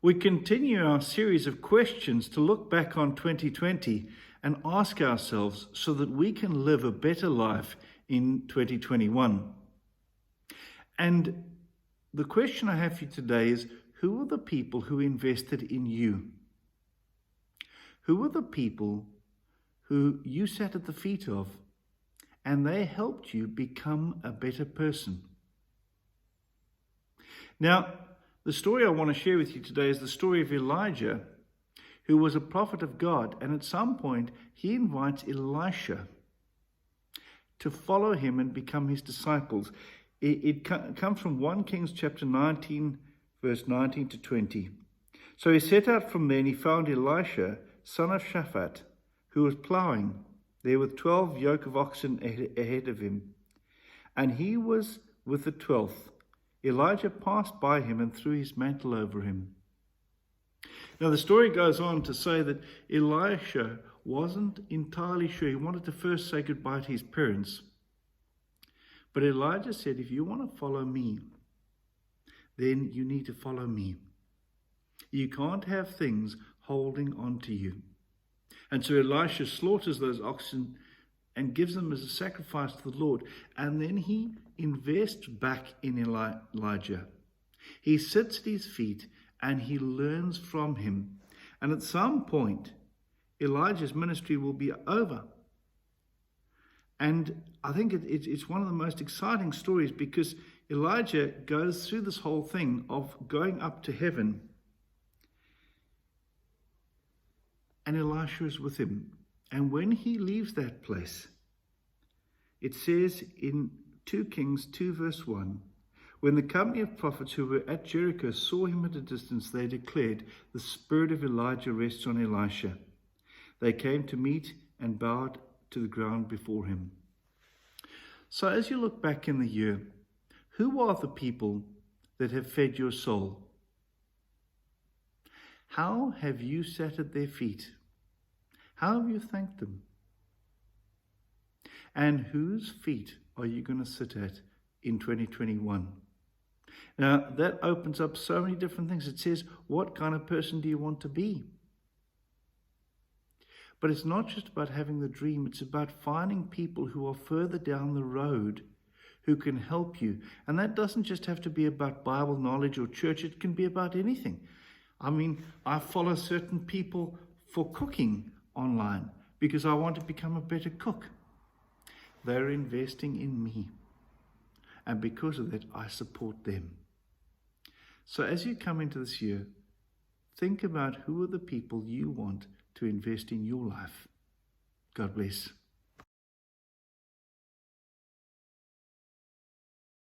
We continue our series of questions to look back on 2020 and ask ourselves so that we can live a better life in 2021. And the question I have for you today is, who are the people who invested in you? Who are the people who you sat at the feet of and they helped you become a better person? Now, the story I want to share with you today is the story of Elijah, who was a prophet of God, and at some point he invites Elisha to follow him and become his disciples. It comes from 1 Kings chapter 19, verse 19 to 20. So he set out from there and he found Elisha, son of Shaphat, who was plowing there with 12 yoke of oxen ahead of him. And he was with the 12th. Elijah passed by him and threw his mantle over him. Now the story goes on to say that Elisha wasn't entirely sure. He wanted to first say goodbye to his parents. But Elijah said, if you want to follow me, then you need to follow me. You can't have things holding on to you. And so Elisha slaughters those oxen and gives them as a sacrifice to the Lord. And then he invests back in Elijah. He sits at his feet and he learns from him. And at some point, Elijah's ministry will be over. And I think it's one of the most exciting stories, because Elijah goes through this whole thing of going up to heaven. And Elisha is with him. And when he leaves that place, it says in 2 Kings 2 verse 1, when the company of prophets who were at Jericho saw him at a distance, they declared, the spirit of Elijah rests on Elisha. They came to meet and bowed to the ground before him. So as you look back in the year, who are the people that have fed your soul? How have you sat at their feet? How have you thanked them? And whose feet are you going to sit at in 2021? Now, that opens up so many different things. It says, what kind of person do you want to be? But it's not just about having the dream. It's about finding people who are further down the road who can help you. And that doesn't just have to be about Bible knowledge or church. It can be about anything. I mean, I follow certain people for cooking online because I want to become a better cook. They're investing in me. And because of that, I support them. So as you come into this year, think about who are the people you want to invest in your life. God bless.